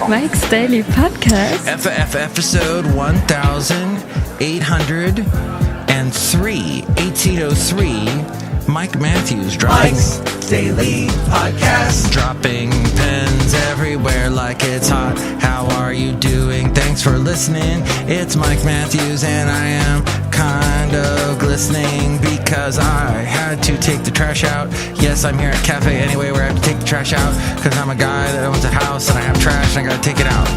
Mike's Daily Podcast. Episode 1803. 1803. Mike Matthews dropping Mike's Daily Podcast. Dropping pens everywhere like it's hot. How are you doing? Thanks for listening. It's Mike Matthews and I am kind of glistening because I had to take the trash out. Yes, I'm here at Cafe Anyway where I have to take the trash out because I'm a guy that owns a house and I have trash and I gotta take it out.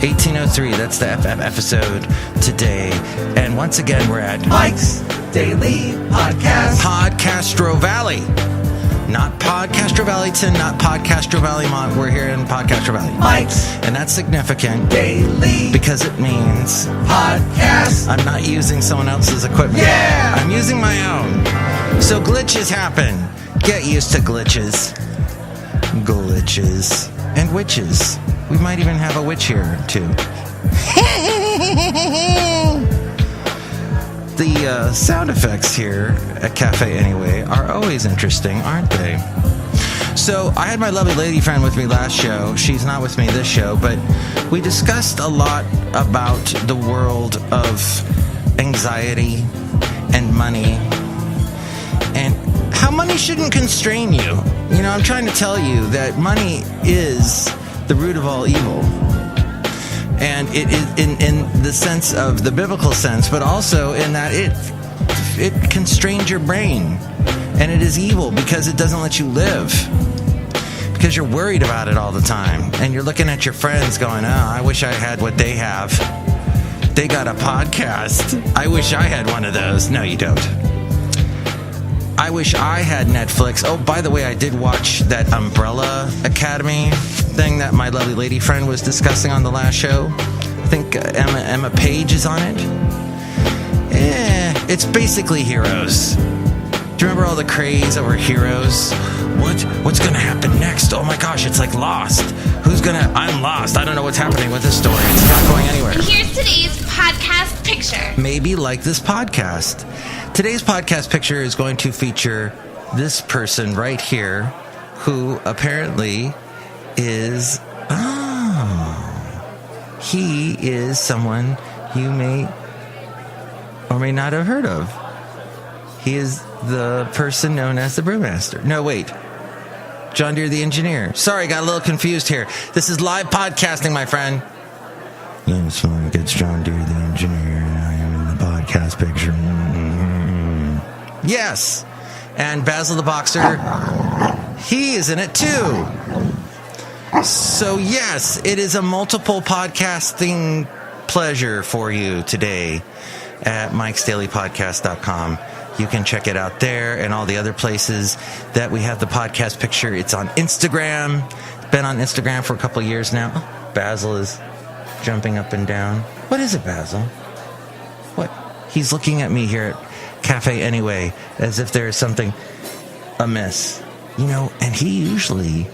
1803, that's the episode today. And once again, we're at Mike's Daily Podcast. Podcastro Valley. Not Podcastro Valleyton, not Podcastro Valleymont. We're here in Podcastro Valley. Mike's And that's significant Daily because it means Podcast. I'm not using someone else's equipment. Yeah! I'm using my own. So glitches happen. Get used to glitches. Glitches. And witches. We might even have a witch here, too. The sound effects here at Cafe Anyway are always interesting, aren't they? So I had my lovely lady friend with me last show. She's not with me this show, but we discussed a lot about the world of anxiety and money and how money shouldn't constrain you. You know, I'm trying to tell you that money is the root of all evil. And it is in the sense of the biblical sense, but also in that it constrains your brain. And it is evil because it doesn't let you live. Because you're worried about it all the time. And you're looking at your friends going, oh, I wish I had what they have. They got a podcast. I wish I had one of those. No, you don't. I wish I had Netflix. Oh, by the way, I did watch that Umbrella Academy thing that my lovely lady friend was discussing on the last show. I think Emma Page is on it. It's basically Heroes. Do you remember all the craze over Heroes? What's gonna happen next? Oh my gosh, it's like Lost. I'm lost. I don't know what's happening with this story. It's not going anywhere. And here's today's podcast picture. Maybe like this podcast. Today's podcast picture is going to feature this person right here who apparently is, he is someone you may or may not have heard of. He is the person known as the Brewmaster. No, wait. John Deere the engineer. Sorry, got a little confused here. This is live podcasting, my friend. Yes, it's John Deere the engineer, and I am in the podcast picture. Yes. And Basil the boxer, he is in it too. So yes, it is a multiple podcasting pleasure for you today at MikesDailyPodcast.com. You can check it out there and all the other places that we have the podcast picture. It's on Instagram. It's been on Instagram for a couple of years now. Oh, Basil is jumping up and down. What is it, Basil? What? He's looking at me here at Cafe Anyway as if there is something amiss. You know, and he usually...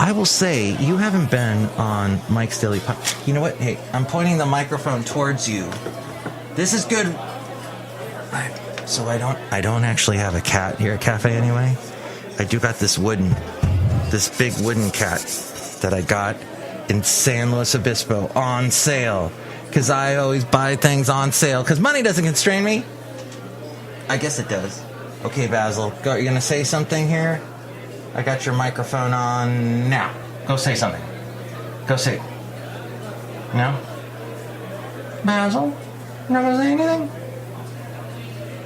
I will say, you haven't been on Mike's Daily Podcast. You know what? Hey, I'm pointing the microphone towards you. This is good. So I don't actually have a cat here at Cafe Anyway. I do got this big wooden cat that I got in San Luis Obispo on sale. Because I always buy things on sale. Because money doesn't constrain me. I guess it does. Okay, Basil, go. You're going to say something here? I got your microphone on now. Go say something. Go say. No? Basil? You're not going to say anything?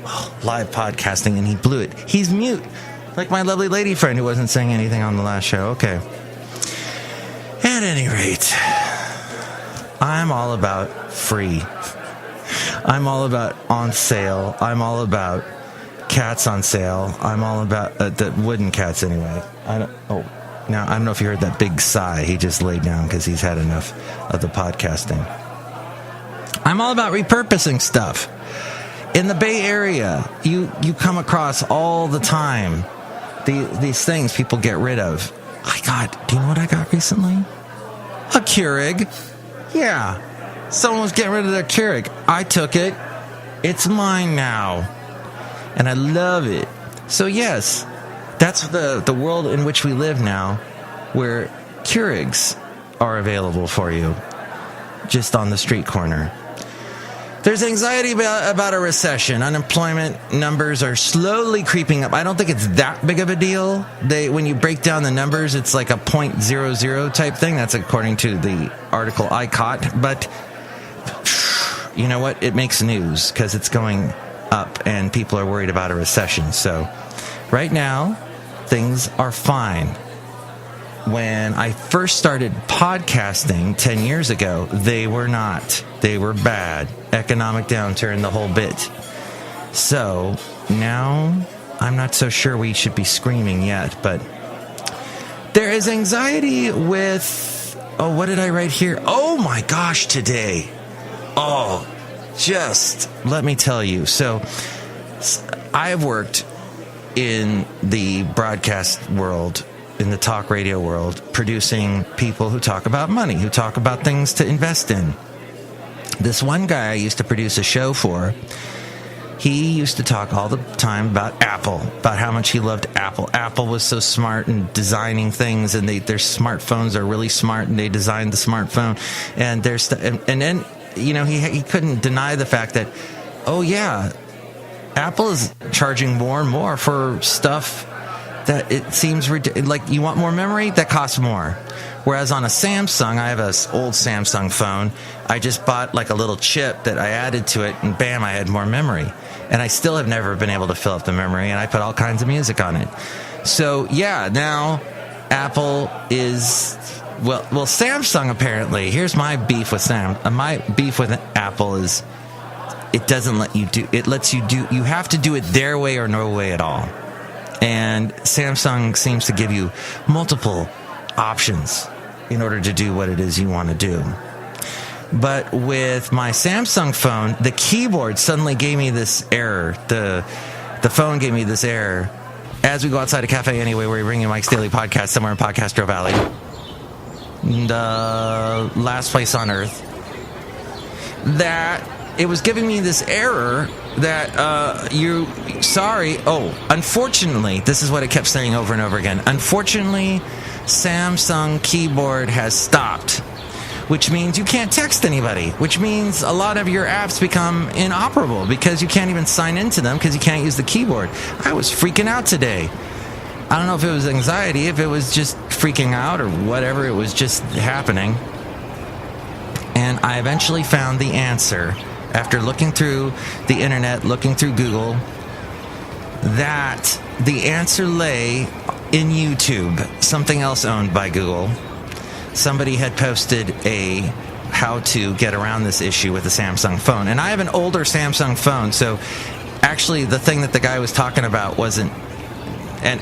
Oh, live podcasting, and he blew it. He's mute. Like my lovely lady friend who wasn't saying anything on the last show. Okay. At any rate, I'm all about free. I'm all about on sale. I'm all about cats on sale. I'm all about the wooden cats anyway. Now I don't know if you heard that big sigh. He just laid down because he's had enough of the podcasting. I'm all about repurposing stuff. In the Bay Area, you come across all the time these things people get rid of. Do you know what I got recently? A Keurig. Yeah. Someone was getting rid of their Keurig. I took it. It's mine now. And I love it. So yes, that's the world in which we live now, where Keurigs are available for you just on the street corner. There's anxiety about a recession. Unemployment numbers are slowly creeping up. I don't think it's that big of a deal. When you break down the numbers, it's like a 0.00 type thing. That's according to the article I caught. But you know what? It makes news because it's going up and people are worried about a recession. So right now, things are fine. When I first started podcasting 10 years ago, they were not. They were bad. Economic downturn, the whole bit. So now I'm not so sure we should be screaming yet, but there is anxiety with, what did I write here? Oh my gosh, today. Oh, just let me tell you. So I've worked in the broadcast world, in the talk radio world, producing people who talk about money, who talk about things to invest in. This one guy I used to produce a show for, he used to talk all the time about Apple, about how much he loved Apple. Apple was so smart in designing things, and their smartphones are really smart, and they designed the smartphone. And then, you know, he couldn't deny the fact that, oh yeah, Apple is charging more and more for stuff that it seems like, you want more memory? That costs more. Whereas on a Samsung, I have an old Samsung phone, I just bought like a little chip that I added to it, and bam, I had more memory. And I still have never been able to fill up the memory, and I put all kinds of music on it. So yeah, now Apple is, well, Samsung apparently, here's my beef with my beef with Apple is, it doesn't let you do, it lets you do, you have to do it their way or no way at all. And Samsung seems to give you multiple options in order to do what it is you want to do. But with my Samsung phone, the keyboard suddenly gave me this error. The phone gave me this error. As we go outside a cafe anyway, where we bring you Mike's Daily Podcast somewhere in Podcastro Valley. And last place on earth. That it was giving me this error that unfortunately, this is what it kept saying over and over again. Unfortunately, Samsung keyboard has stopped, which means you can't text anybody, which means a lot of your apps become inoperable because you can't even sign into them because you can't use the keyboard. I was freaking out today. I don't know if it was anxiety, if it was just freaking out or whatever, it was just happening. And I eventually found the answer after looking through the internet, looking through Google, that the answer lay in YouTube, something else owned by Google. Somebody had posted a how to get around this issue with a Samsung phone. And I have an older Samsung phone, so actually the thing that the guy was talking about wasn't, and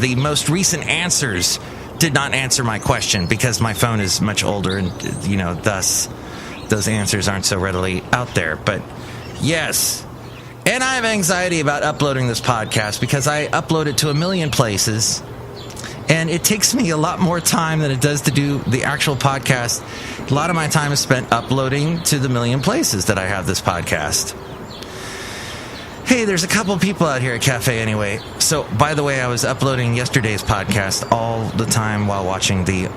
the most recent answers did not answer my question because my phone is much older and, you know, thus those answers aren't so readily out there. But yes, and I have anxiety about uploading this podcast because I upload it to 1 million places, and it takes me a lot more time than it does to do the actual podcast. A lot of my time is spent uploading to the 1 million places that I have this podcast. Hey, there's a couple people out here at Cafe Anyway. So, by the way, I was uploading yesterday's podcast all the time while watching the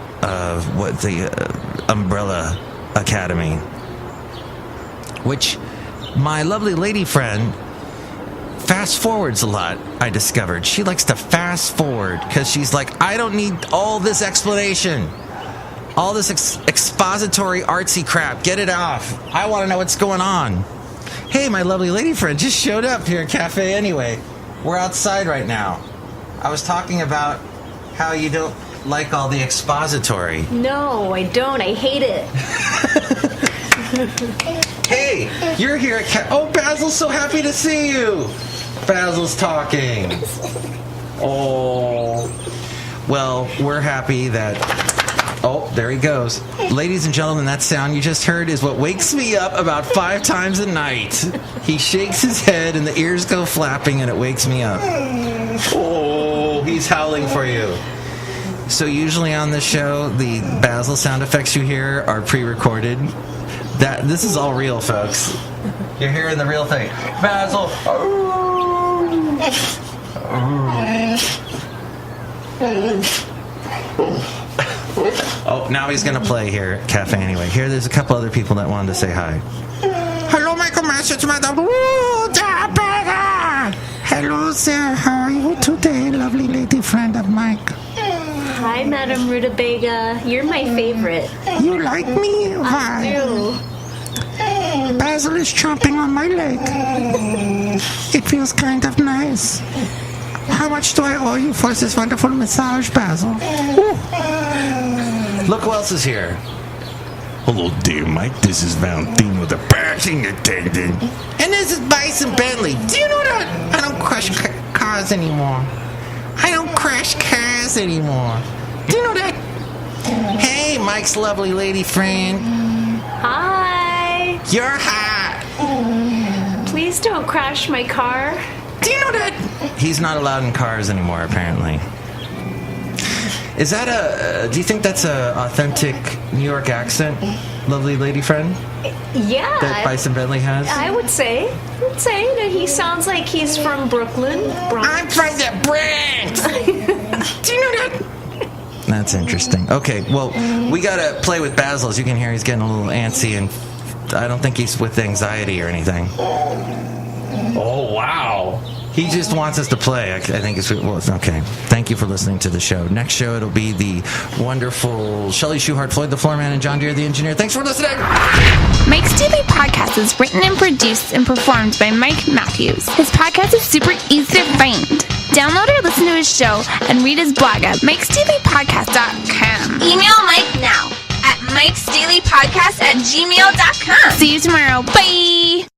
Umbrella Academy, which my lovely lady friend fast forwards a lot. I discovered she likes to fast forward because she's like, I don't need all this explanation, all this expository artsy crap. Get it off. I want to know what's going on. Hey, my lovely lady friend just showed up here at Cafe Anyway. We're outside right now. I was talking about how you don't like all the expository. No, I don't. I hate it. Hey, you're here at Oh, Basil's so happy to see you. Basil's talking. Oh. Well, we're happy that... Oh, there he goes. Ladies and gentlemen, that sound you just heard is what wakes me up about 5 times a night. He shakes his head and the ears go flapping and it wakes me up. Oh, he's howling for you. So usually on this show, the Basil sound effects you hear are pre-recorded. This is all real, folks. You're hearing the real thing. Basil. Oh, now he's going to play here at Cafe Anyway. Here, there's a couple other people that wanted to say hi. Hello, Michael Master. It's Madame Rootabega. Hello, sir. How are you today, lovely lady friend of Mike? Hi, Madame Rootabega. You're my favorite. You like me? Why? I do. Basil is chomping on my leg. It feels kind of nice. How much do I owe you for this wonderful massage, Basil? Look who else is here. Hello, dear Mike. This is Valentino, the parking attendant. And this is Bison Bentley. Do you know that I don't crash cars anymore? I don't crash cars anymore. Do you know that? Hey, Mike's lovely lady friend. Hi. You're hot. Please don't crash my car. Do you know that? He's not allowed in cars anymore, apparently. Is that do you think that's a authentic New York accent, lovely lady friend? Yeah. That Bison Bentley has? I would say that he sounds like he's from Brooklyn. I'm from the Bronx. Do you know that? That's interesting. Okay, well, we gotta play with Basil. As you can hear, he's getting a little antsy, and I don't think he's with anxiety or anything. Oh, wow. He just wants us to play. I think it's okay. Thank you for listening to the show. Next show, it'll be the wonderful Chely Shoehart, Floyd the Floorman, and John Deere the engineer. Thanks for listening. Mike's Daily Podcast is written and produced and performed by Mike Matthews. His podcast is super easy to find. Download or listen to his show and read his blog at MikesDailyPodcast.com. Email Mike now at MikesDailyPodcast@gmail.com. See you tomorrow. Bye.